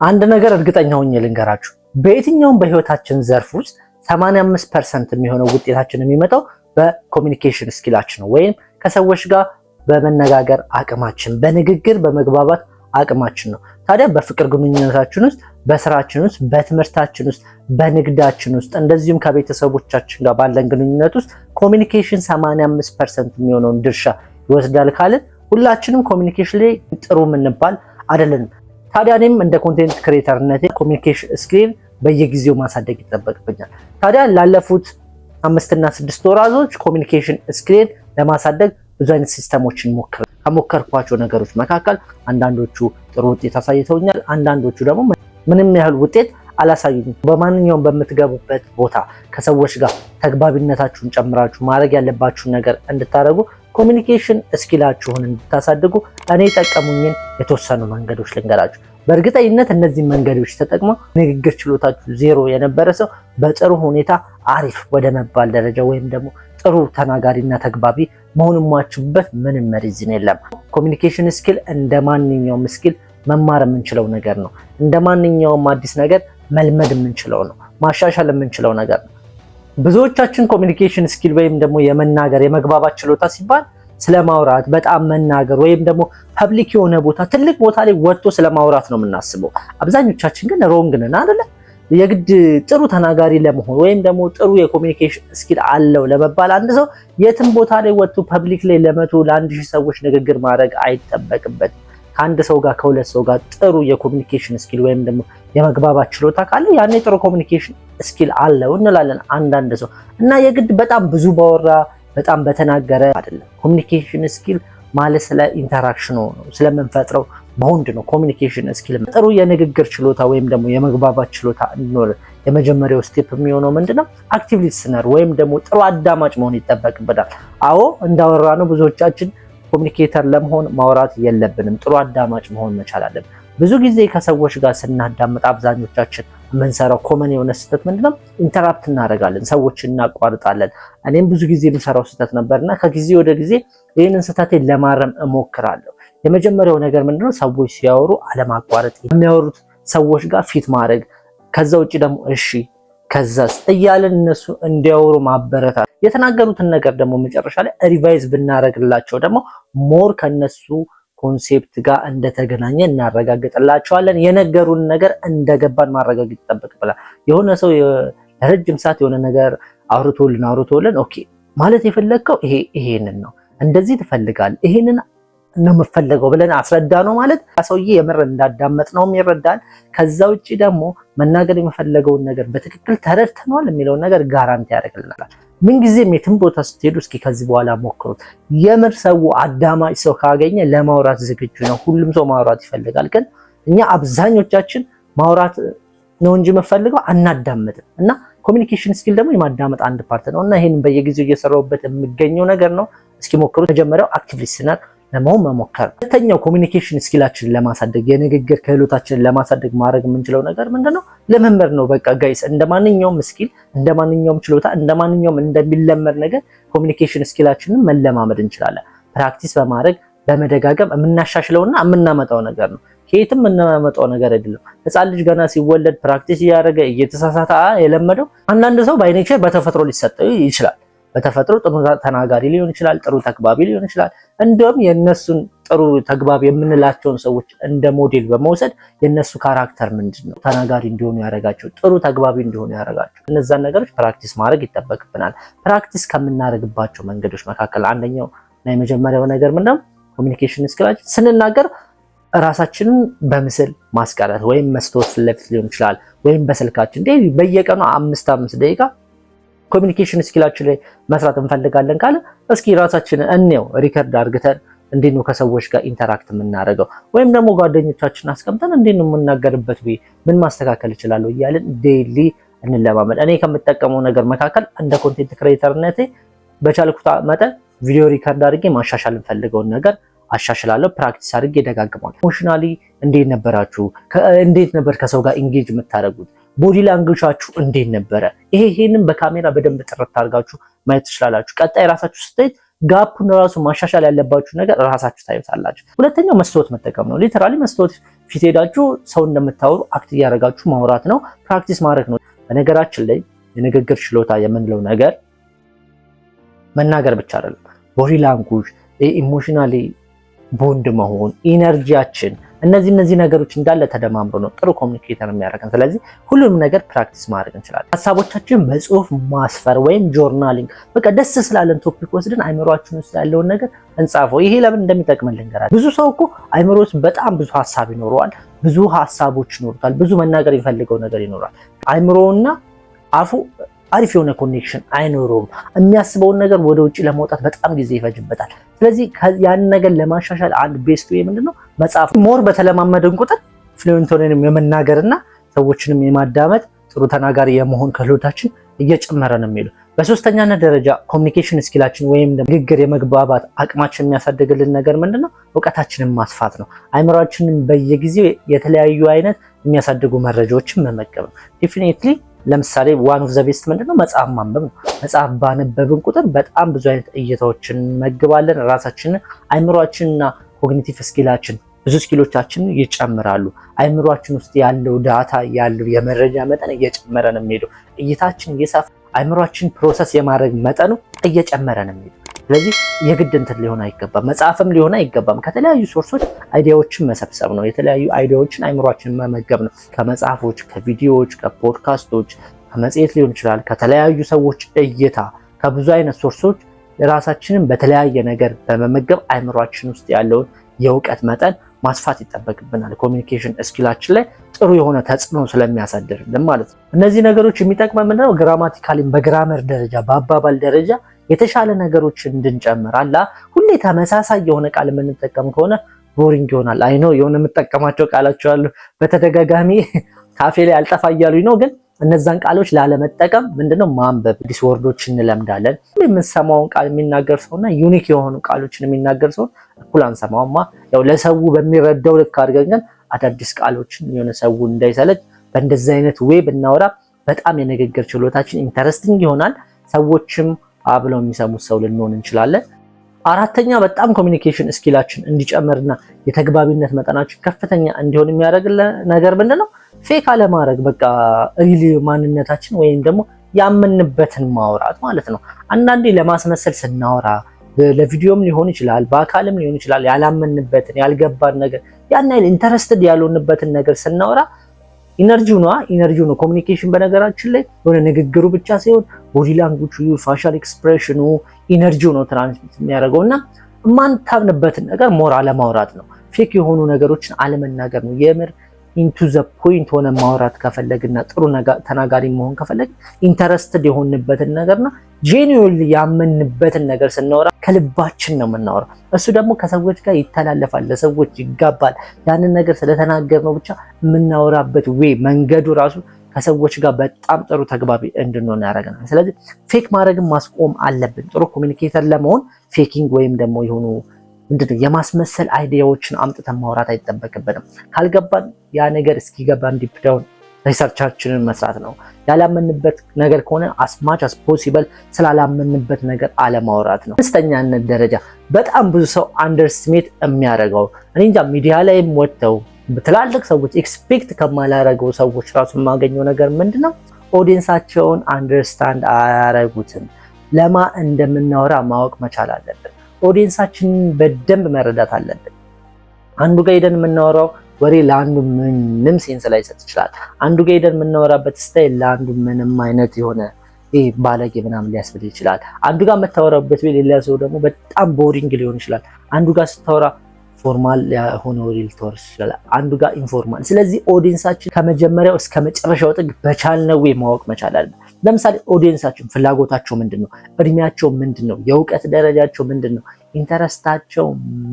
አንድ ነገር እርግጠኛ ሆኜ ልንገራችሁ፣ በየትኛውም በህይወታችን ዘርፍ ውስጥ 85% የሚሆነው ውጤታችን የሚመጣው በኮሚኒኬሽን ስኪላችን ነው፣ ወይም ከሰዎች ጋር በመነጋገር አቅማችን፣ በንግግር በመግባባት አቅማችን ነው። ታዲያ በፍቅር ግንኙነታችን ውስጥ፣ በስራችን ውስጥ፣ በትምህርታችን ውስጥ፣ በንግዳችን ውስጥ እንደዚሁም ከቤተሰቦቻችን ጋር ባለን ግንኙነት ውስጥ ኮሚኒኬሽን 85% የሚሆነውን ድርሻ ይወስዳል ካልን ሁላችንም ኮሚኒኬሽን ላይ ጥሩ የምንባል አይደለንም። ታዲያ እኔም እንደ ኮንቴንት ክሬተርነት ኮሚኒኬሽን ስኪል በየጊዜው ማሳደግ ይጠበቅብኛል። ታዲያ ላለፉት 5 እና 6 ወራቶች ኮሚኒኬሽን ስኪል ለማሳደግ ብዙ አይነት ሲስተሞችን ከሞከርኳቸው ነገሮች መካከል አንዳንዶቹ ጥሩ ውጤት አሳይተውኛል፣ አንዳንዶቹ ደግሞ ምንም ያህል ውጤት አላሳዩኝም። በማንኛውም በምትገቡበት ቦታ ከሰዎች ጋር ተግባቢነታችሁን ጨምራችሁ ማድረግ ያለባችሁን ነገር እንድታደርጉ ኮሚኒኬሽን ስኪላችሁን እንድታሳድጉ እኔ የጠቀሙኝን የተወሰኑ መንገዶች ልንገራችሁ። በእርግጠኝነት እነዚህ መንገዶች ተጠቅመው ንግግር ችሎታችሁ 0 የነበረ ሰው በጥሩ ሁኔታ አሪፍ ወደ መባል ደረጃ ወይም ደግሞ ጥሩ ተናጋሪና ተግባቢ መሆን የማችሁበት ምንም ሪዝን የለም። ኮሚኒኬሽን ስኪል እንደ ማንኛውም ስኪል መማር የምንችለው ነገር ነው። እንደ ማንኛውም አዲስ ነገር መልመድ የምንችለው ነው። ማሻሻል የምንችለው ነገር ነው። ብዙዎቻችን ኮሚኒኬሽን ስኪል ወይም ደግሞ የመናገር የመግባባት ችሎታ ሲባል ስለማውራት በጣም መናገር ወይም ደግሞ ፐብሊክ የሆነ ቦታ ትልቅ ቦታ ላይ ወጥቶ ስለማውራት ነው የምናስበው። አብዛኞቻችን ግን ሮንግ ነን አይደለ? የግድ ጥሩ ተናጋሪ ለመሆን ወይም ደግሞ ጥሩ የኮሚኒኬሽን ስኪል አለው ለመባል አንድ ሰው የትም ቦታ ላይ ወጥቶ ፐብሊክ ላይ ለ100 ሰዎች ንግግር ማድረግ አይጠበቅበት። ከአንድ ሰው ጋር ከሁለት ሰው ጋር ጥሩ የኮሚኒኬሽን ስኪል ወይም ደግሞ የመግባባት ችሎታ ካለ ያኔ ጥሩ ኮሚኒኬሽን ስኪል አለው እንላለን አንዳንድ ሰው እና የግድ በጣም ብዙ ባወራ በጣም በተናገረ አይደለም። ኮሚኒኬሽን ስኪል ማለት ስለ ኢንተራክሽኑ ነው፣ ስለምንፈጥረው ቦንድ ነው። ኮሚኒኬሽን ስኪል ጥሩ የንግግር ችሎታ ወይም ደግሞ የመግባባት ችሎታ እንዲኖር የመጀመሪያው ስቴፕ የሚሆነው ምንድነው? አክቲቭ ሊስነር ወይም ደግሞ ጥሩ አዳማጭ መሆን ይጠበቅብናል። አዎ እንዳወራ ነው ብዙዎቻችን ኮሚኒኬተር ለመሆን ማውራት የለብንም። ጥሩ አዳማጭ መሆን መቻል አለብን። ብዙ ጊዜ ከሰዎች ጋር ስናዳምጥ አብዛኞቻችን የምንሰራው ኮመን የሆነ ስህተት ምንድነው? ኢንተራፕት እናደርጋለን፣ ሰዎችን እናቋርጣለን። እኔም ብዙ ጊዜ የምሰራው ስህተት ነበርና ከጊዜ ወደ ጊዜ ይህንን ስህተቴን ለማረም እሞክራለሁ። የመጀመሪያው ነገር ምንድነው? ሰዎች ሲያወሩ አለማቋረጥ፣ የሚያወሩት ሰዎች ጋር ፊት ማድረግ፣ ከዛ ውጭ ደግሞ እሺ ከዛስ እያለን እነሱ እንዲያወሩ ማበረታታት፣ የተናገሩትን ነገር ደግሞ መጨረሻ ላይ ሪቫይዝ ብናደርግላቸው ደግሞ ሞር ከነሱ ኮንሴፕት ጋር እንደተገናኘ እናረጋግጥላቸዋለን። የነገሩን ነገር እንደገባን ማረጋገጥ ይጠበቅብናል። የሆነ ሰው ለረጅም ሰዓት የሆነ ነገር አውርቶልን ኦኬ ማለት የፈለግከው ይሄንን ነው፣ እንደዚህ ትፈልጋል፣ ይሄንን ነው የምፈልገው ብለን አስረዳ ነው ማለት ሰውዬ የምር እንዳዳመጥ ነው ይረዳል። ከዛ ውጪ ደግሞ መናገር የፈለገውን ነገር በትክክል ተረድተናል የሚለውን ነገር ጋራንቲ ያደርግልናል። ምንጊዜም የትም ቦታ ስትሄዱ እስኪ ከዚህ በኋላ ሞክሩት። የምር ሰው አዳማጭ ሰው ካገኘ ለማውራት ዝግጁ ነው። ሁሉም ሰው ማውራት ይፈልጋል፣ ግን እኛ አብዛኞቻችን ማውራት ነው እንጂ የምፈልገው አናዳምጥም። እና ኮሚኒኬሽን ስኪል ደግሞ የማዳመጥ አንድ ፓርት ነው እና ይሄን በየጊዜው እየሰራሁበት የሚገኘው ነገር ነው። እስኪ ሞክሩት። መጀመሪያው አክቲቭ ሊስነር ለመሆን መሞከር። ሁለተኛው ኮሚኒኬሽን ስኪላችንን ለማሳደግ የንግግር ክህሎታችንን ለማሳደግ ማድረግ የምንችለው ነገር ምንድነው? ልምምድ ነው። በቃ ጋይስ እንደማንኛውም ስኪል እንደማንኛውም ችሎታ እንደማንኛውም እንደሚለመድ ነገር ኮሚኒኬሽን ስኪላችንን መለማመድ እንችላለን። ፕራክቲስ በማድረግ በመደጋገም የምናሻሽለውና የምናመጣው ነገር ነው። ከየትም የምናመጣው ነገር አይደለም። ህፃን ልጅ ገና ሲወለድ ፕራክቲስ እያደረገ እየተሳሳተ የለመደው። አንዳንድ ሰው ባይኔቸር በተፈጥሮ ሊሰጠው ይችላል። በተፈጥሮ ጥሩ ተናጋሪ ሊሆን ይችላል፣ ጥሩ ተግባቢ ሊሆን ይችላል። እንደውም የነሱን ጥሩ ተግባቢ የምንላቸውን ሰዎች እንደ ሞዴል በመውሰድ የነሱ ካራክተር ምንድነው ተናጋሪ እንዲሆኑ ያደርጋቸው፣ ጥሩ ተግባቢ እንዲሆኑ ያደርጋቸው። እነዛን ነገሮች ፕራክቲስ ማድረግ ይጠበቅብናል። ፕራክቲስ ከምናደርግባቸው መንገዶች መካከል አንደኛው እና የመጀመሪያው ነገር ምንድነው? ኮሚኒኬሽን ስኪላችን ስንናገር ራሳችንን በምስል ማስቀረት ወይም መስታወት ፊት ለፊት ሊሆን ይችላል፣ ወይም በስልካችን በየቀኑ 5 ደቂቃ ኮሚኒኬሽን ስኪላችን ላይ መስራት እንፈልጋለን ካለ እስኪ ራሳችንን እንየው። ሪከርድ አድርገን እንዴት ነው ከሰዎች ጋር ኢንተራክት የምናደርገው፣ ወይም ደግሞ ጓደኞቻችን አስቀምጠን እንዴት ነው የምናገርበት ምን ማስተካከል እችላለሁ እያልን ዴይሊ እንለማመድ። እኔ ከምጠቀመው ነገር መካከል እንደ ኮንቴንት ክሬተርነቴ በቻልኩት መጠን ቪዲዮ ሪከርድ አድርጌ ማሻሻል እንፈልገውን ነገር አሻሽላለሁ። ፕራክቲስ አድርጌ ደጋግማለሁ። ኢሞሽናሊ እንዴት ነበራችሁ? እንዴት ነበር ከሰው ጋር ኢንጌጅ የምታደርጉት? ቦዲ ላንጉጃችሁ እንዴት ነበረ? ይሄንን በካሜራ በደንብ ጥርት አድርጋችሁ ማየት ትችላላችሁ። ቀጣይ ራሳችሁ ስትሄድ ጋፑን ራሱ ማሻሻል ያለባችሁ ነገር ራሳችሁ ታዩታላችሁ። ሁለተኛው መስታወት መጠቀም ነው። ሊተራሊ መስታወት ፊት ሄዳችሁ ሰው እንደምታወሩ አክት እያደረጋችሁ ማውራት ነው፣ ፕራክቲስ ማድረግ ነው። በነገራችን ላይ የንግግር ችሎታ የምንለው ነገር መናገር ብቻ አይደለም። ቦዲ ላንጉጅ፣ ኢሞሽናሊ ቦንድ መሆን፣ ኢነርጂያችን፣ እነዚህ ነገሮች እንዳለ ተደማምሮ ነው ጥሩ ኮሚኒኬተር የሚያደርገን። ስለዚህ ሁሉንም ነገር ፕራክቲስ ማድረግ እንችላለን። ሀሳቦቻችን በጽሁፍ ማስፈር ወይም ጆርናሊንግ፣ በቃ ደስ ስላለን ቶፒክ ወስደን አይምሮአችን ውስጥ ያለውን ነገር እንጻፈው። ይሄ ለምን እንደሚጠቅመን ልንገራችሁ። ብዙ ሰው እኮ አይምሮ ውስጥ በጣም ብዙ ሀሳብ ይኖረዋል፣ ብዙ ሀሳቦች ይኖሩታል፣ ብዙ መናገር የሚፈልገው ነገር ይኖራል። አይምሮውና አፉ አሪፍ የሆነ ኮኔክሽን አይኖረውም። የሚያስበውን ነገር ወደ ውጭ ለማውጣት በጣም ጊዜ ይፈጅበታል። ስለዚህ ያን ነገር ለማሻሻል አንድ ቤስት ዌይ ምንድነው? መጽሐፍ። ሞር በተለማመደን ቁጥር ፍሉዌንት ሆነን የመናገርና ሰዎችንም የማዳመጥ ጥሩ ተናጋሪ የመሆን ክህሎታችን እየጨመረ ነው የሚለው። በሶስተኛነት ደረጃ ኮሚኒኬሽን ስኪላችን ወይም ንግግር የመግባባት አቅማችን የሚያሳድግልን ነገር ምንድነው? እውቀታችንን ማስፋት ነው። አይምሮአችንን በየጊዜው የተለያዩ አይነት የሚያሳድጉ መረጃዎችን መመገብ ነው። ዴፊኒትሊ ለምሳሌ ዋን ኦፍ ዘ ቤስት ምንድነው? መጽሐፍ ማንበብ ነው። መጽሐፍ ባነበብን ቁጥር በጣም ብዙ አይነት እይታዎችን እንመግባለን። ራሳችንን አይምሮአችንና ኮግኒቲቭ ስኪላችን ብዙ ስኪሎቻችን ይጨምራሉ። አይምሮአችን ውስጥ ያለው ዳታ ያለው የመረጃ መጠን እየጨመረ ነው የሚሄደው። እይታችን እየሰፋ አይምሮአችን ፕሮሰስ የማድረግ መጠኑ እየጨመረ ነው የሚሄደው። ስለዚህ የግድ እንትን ሊሆን አይገባም፣ መጽሐፍም ሊሆን አይገባም። ከተለያዩ ሶርሶች አይዲያዎችን መሰብሰብ ነው። የተለያዩ አይዲያዎችን አይምሮአችን መመገብ ነው። ከመጽሐፎች፣ ከቪዲዮዎች፣ ከፖድካስቶች፣ ከመጽሔት ሊሆን ይችላል፣ ከተለያዩ ሰዎች እይታ፣ ከብዙ አይነት ሶርሶች ራሳችንን በተለያየ ነገር በመመገብ አይምሮአችን ውስጥ ያለውን የእውቀት መጠን ማስፋት ይጠበቅብናል። ኮሚኒኬሽን ስኪላችን ላይ ጥሩ የሆነ ተጽዕኖ ስለሚያሳድርልን ማለት ነው። እነዚህ ነገሮች የሚጠቅመን ምንድነው? ግራማቲካሊም በግራመር ደረጃ በአባባል ደረጃ የተሻለ ነገሮችን እንድንጨምር አላ ሁሌ ተመሳሳይ የሆነ ቃል የምንጠቀም ከሆነ ቦሪንግ ይሆናል። አይ ነው የሆነ የምጠቀማቸው ቃሎች አሉ በተደጋጋሚ ካፌ ላይ አልጠፋ እያሉኝ ነው፣ ግን እነዛን ቃሎች ላለመጠቀም ምንድነው ማንበብ፣ አዲስ ወርዶች እንለምዳለን። የምንሰማውን ቃል የሚናገር ሰውና ዩኒክ የሆኑ ቃሎችን የሚናገር ሰው እኩል አንሰማውማ። ያው ለሰው በሚረዳው ልክ አድርገን ግን አዳዲስ ቃሎችን የሆነ ሰው እንዳይሰለች በእንደዚህ አይነት ዌይ ብናወራ በጣም የንግግር ችሎታችን ኢንተረስቲንግ ይሆናል። ሰዎችም አብለው የሚሰሙት ሰው ልንሆን እንችላለን። አራተኛ በጣም ኮሚኒኬሽን ስኪላችን እንዲጨምርና የተግባቢነት መጠናችን ከፍተኛ እንዲሆን የሚያደርግልን ነገር ምንድነው? ፌክ አለማድረግ። በቃ ሪሊ ማንነታችን ወይም ደግሞ ያመንበትን ማውራት ማለት ነው። አንዳንዴ ለማስመሰል ስናወራ ለቪዲዮም ሊሆን ይችላል፣ በአካልም ሊሆን ይችላል፣ ያላመንበትን ያልገባን ነገር ያን ያህል ኢንተረስትድ ያልሆንበትን ነገር ስናወራ ኢነርጂው ነው። ኮሚኒኬሽን በነገራችን ላይ የሆነ ንግግሩ ብቻ ሳይሆን ቦዲ ላንጉጁ፣ ፋሻል ኤክስፕሬሽኑ ኢነርጂው ነው ትራንስሚት የሚያደርገውና የማንታምንበትን ነገር ሞር አለማውራት ነው። ፌክ የሆኑ ነገሮችን አለመናገር ነው። የምር ኢንቱ ዘ ፖይንት ሆነ ማውራት ከፈለግና ጥሩ ተናጋሪ መሆን ከፈለግ ኢንተረስትድ የሆንበትን ነገርና ጄኒዩንሊ ያመንበትን ነገር ስናወራ ከልባችን ነው የምናወራው። እሱ ደግሞ ከሰዎች ጋር ይተላለፋል፣ ለሰዎች ይጋባል። ያንን ነገር ስለተናገርነው ብቻ የምናወራበት ዌይ መንገዱ ራሱ ከሰዎች ጋር በጣም ጥሩ ተግባቢ እንድንሆን ያደርገናል። ስለዚህ ፌክ ማድረግን ማስቆም አለብን። ጥሩ ኮሚኒኬተር ለመሆን ፌኪንግ ወይም ደግሞ የሆኑ ምንድነው የማስመሰል አይዲያዎችን አምጥተን ማውራት አይጠበቅብንም። ካልገባን ያ ነገር እስኪገባን ዲፕ ዳውን ሪሰርቻችንን መስራት ነው። ያላመንበት ነገር ከሆነ አስማች አስ ፖሲብል ስላላመንበት ነገር አለማውራት ነው። አምስተኛነት ደረጃ በጣም ብዙ ሰው አንደርስቲሜት የሚያደርገው እኔ እንጃ ሚዲያ ላይም ወጥተው ትላልቅ ሰዎች ኤክስፔክት ከማላረገው ሰዎች ራሱ የማገኘው ነገር ምንድነው? ኦዲየንሳቸውን አንደርስታንድ አያረጉትም። ለማ እንደምናወራ ማወቅ መቻል አለብን። ኦዲየንሳችንን በደንብ መረዳት አለብን። አንዱ ጋር ሄደን የምናወራው ወሬ ለአንዱ ምንም ሴንስ ላይ ሰጥ ይችላል። አንዱ ጋር ሄደን የምናወራበት ስታይል ለአንዱ ምንም አይነት የሆነ ባለጌ ምናምን ሊያስብል ይችላል። አንዱ ጋር የምታወራበት ሌላ ሰው ደግሞ በጣም ቦሪንግ ሊሆን ይችላል። አንዱ ጋር ስታወራ ፎርማል የሆነ ወሬ ልታወራ ይችላል፣ አንዱ ጋር ኢንፎርማል። ስለዚህ ኦዲየንሳችን ከመጀመሪያው እስከ መጨረሻው ጥግ በቻልነው ወይ ማወቅ መቻል አለብን። ለምሳሌ ኦዲየንሳችን ፍላጎታቸው ምንድነው? እድሜያቸው ምንድነው? የእውቀት ደረጃቸው ምንድነው? ኢንተረስታቸው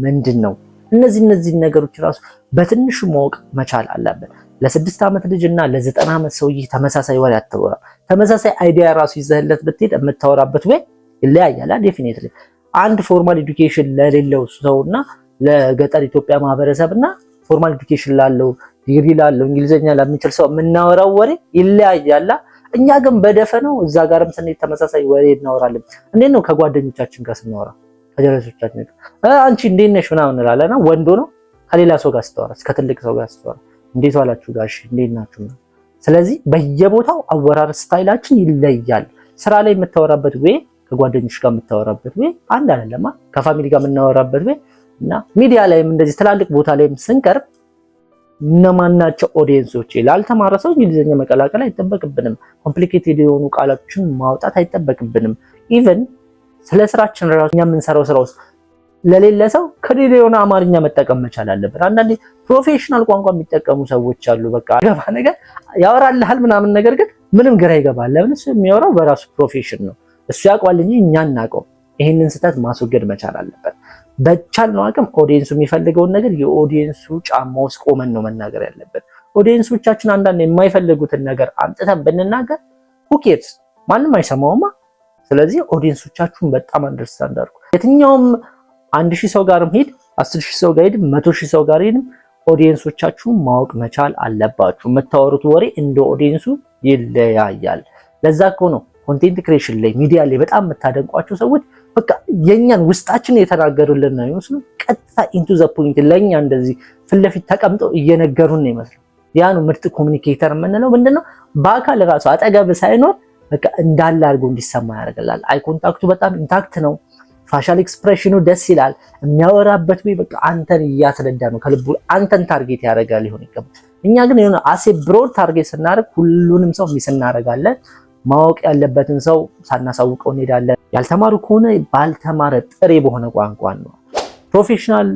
ምንድነው? እነዚህ ነገሮች ራሱ በትንሹ ማወቅ መቻል አለብን። ለ6 ዓመት ልጅ እና ለ90 ዓመት ሰውዬ ተመሳሳይ ወሬ አትወራ። ተመሳሳይ አይዲያ ራሱ ይዘህለት ብትሄድ የምታወራበት ወይ ይለያያል። ዴፊኒትሊ አንድ ፎርማል ኤዱኬሽን ለሌለው ሰውና ለገጠር ኢትዮጵያ ማህበረሰብና ፎርማል ኤዱኬሽን ላለው ዲግሪ ላለው እንግሊዘኛ ለሚችል ሰው የምናወራው ወሬ ይለያያል። እኛ ግን በደፈነው እዛ ጋርም ስንሄድ ተመሳሳይ ወሬ እናወራለን። እንዴት ነው ከጓደኞቻችን ጋር ስናወራ ከጀለሶቻችን ጋር አንቺ እንዴት ነሽ ምናምን እንላለና ወንዶ ነው ከሌላ ሰው ጋር ስትወራ፣ ከትልቅ ሰው ጋር ስትወራ እንዴት ዋላችሁ ጋሽ እንዴት ናችሁ? ስለዚህ በየቦታው አወራር ስታይላችን ይለያል። ስራ ላይ የምታወራበት ወይ ከጓደኞች ጋር የምታወራበት ወይ አንድ አይደለም። ከፋሚሊ ጋር የምናወራበት ወይ እና ሚዲያ ላይም እንደዚህ ትላልቅ ቦታ ላይም ስንቀርብ እነማናቸው ኦዲየንሶች? ላልተማረ ሰው እንግሊዝኛ መቀላቀል አይጠበቅብንም። ኮምፕሊኬትድ የሆኑ ቃላቶችን ማውጣት አይጠበቅብንም። ኢቭን ስለ ስራችን ራሱ እኛ የምንሰራው ስራ ውስጥ ለሌለ ሰው ከሌላ የሆነ አማርኛ መጠቀም መቻል አለብን። አንዳንዴ ፕሮፌሽናል ቋንቋ የሚጠቀሙ ሰዎች አሉ። በቃ ገባ ነገር ያወራልሃል ምናምን፣ ነገር ግን ምንም ግራ ይገባል። ለምን? እሱ የሚያወራው በራሱ ፕሮፌሽን ነው፣ እሱ ያውቀዋል እንጂ እኛ እናውቀው። ይህንን ስህተት ማስወገድ መቻል አለበት። በቻልነው አቅም ኦዲየንሱ የሚፈልገውን ነገር የኦዲየንሱ ጫማ ውስጥ ቆመን ነው መናገር ያለበት። ኦዲየንሶቻችን አንዳንድ የማይፈልጉትን ነገር አምጥተን ብንናገር ሁኬርስ ማንም አይሰማውማ። ስለዚህ ኦዲየንሶቻችሁን በጣም አንደርስታንድ አድርጉ። የትኛውም 1000 ሰው ጋርም ሄድ 10000 ሰው ጋር ሄድ 100000 ሰው ጋር ሄድ ኦዲየንሶቻችሁን ማወቅ መቻል አለባችሁ። የምታወሩት ወሬ እንደ ኦዲየንሱ ይለያያል። ለዛ እኮ ነው ኮንቴንት ክሬሽን ላይ ሚዲያ ላይ በጣም የምታደንቋቸው ሰዎች በቃ የኛን ውስጣችን የተናገሩልን ነው ይመስሉ፣ ቀጥታ ኢንቱ ዘ ፖይንት ለኛ እንደዚህ ፊት ለፊት ተቀምጠው እየነገሩን ነው ይመስሉ። ያ ነው ምርጥ ኮሙኒኬተር የምንለው። ምንድነው በአካል ራሱ አጠገብ ሳይኖር በቃ እንዳለ አድርጎ እንዲሰማ ያደርጋል። አይ ኮንታክቱ በጣም ኢንታክት ነው። ፋሻል ኤክስፕሬሽኑ ደስ ይላል። የሚያወራበት ወይ በቃ አንተን እያስረዳ ነው፣ ከልቡ አንተን ታርጌት ያደርጋል ሊሆን ይገባል። እኛ ግን የሆነ አሴ ብሮድ ታርጌት ስናደርግ ሁሉንም ሰው ሚስ እናደርጋለን። ማወቅ ያለበትን ሰው ሳናሳውቀው እንሄዳለን። ያልተማሩ ከሆነ ባልተማረ ጥሬ በሆነ ቋንቋ ነው። ፕሮፌሽናል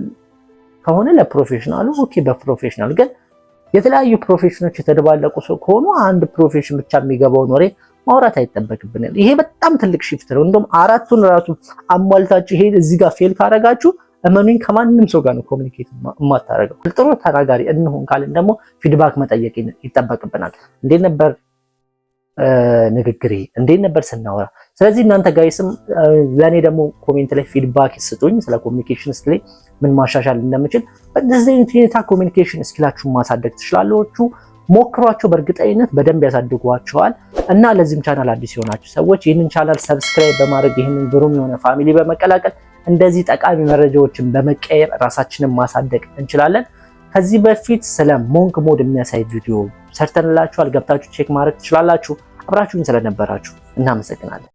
ከሆነ ለፕሮፌሽናሉ ኦኬ፣ በፕሮፌሽናል ግን የተለያዩ ፕሮፌሽኖች የተደባለቁ ሰው ከሆኑ አንድ ፕሮፌሽን ብቻ የሚገባውን ወሬ ማውራት አይጠበቅብንም። ይሄ በጣም ትልቅ ሺፍት ነው። እንደውም አራቱን ራሱ አሟልታችሁ ይሄ እዚህ ጋር ፌል ካረጋችሁ እመኑኝ ከማንም ሰው ጋር ነው ኮሙኒኬት የማታረገው። ጥሩ ተናጋሪ እንሁን ካልን ደግሞ ፊድባክ መጠየቅ ይጠበቅብናል። እንዴት ነበር ንግግሬ፣ እንዴት ነበር ስናወራ? ስለዚህ እናንተ ጋይስም ለኔ ደግሞ ኮሜንት ላይ ፊድባክ ስጡኝ ስለ ኮሙኒኬሽን ስኪል ምን ማሻሻል እንደምችል። በዚህ ሁኔታ ኮሙኒኬሽን ስኪላችሁን ማሳደግ ትችላላችሁ። ሞክሯቸው፣ በእርግጠኝነት በደንብ ያሳድጓቸዋል። እና ለዚህም ቻናል አዲስ የሆናችሁ ሰዎች ይህንን ቻናል ሰብስክራይብ በማድረግ ይህንን ግሩም የሆነ ፋሚሊ በመቀላቀል እንደዚህ ጠቃሚ መረጃዎችን በመቀየር ራሳችንን ማሳደግ እንችላለን። ከዚህ በፊት ስለ ሞንክ ሞድ የሚያሳይ ቪዲዮ ሰርተንላችኋል። ገብታችሁ ቼክ ማድረግ ትችላላችሁ። አብራችሁን ስለነበራችሁ እናመሰግናለን።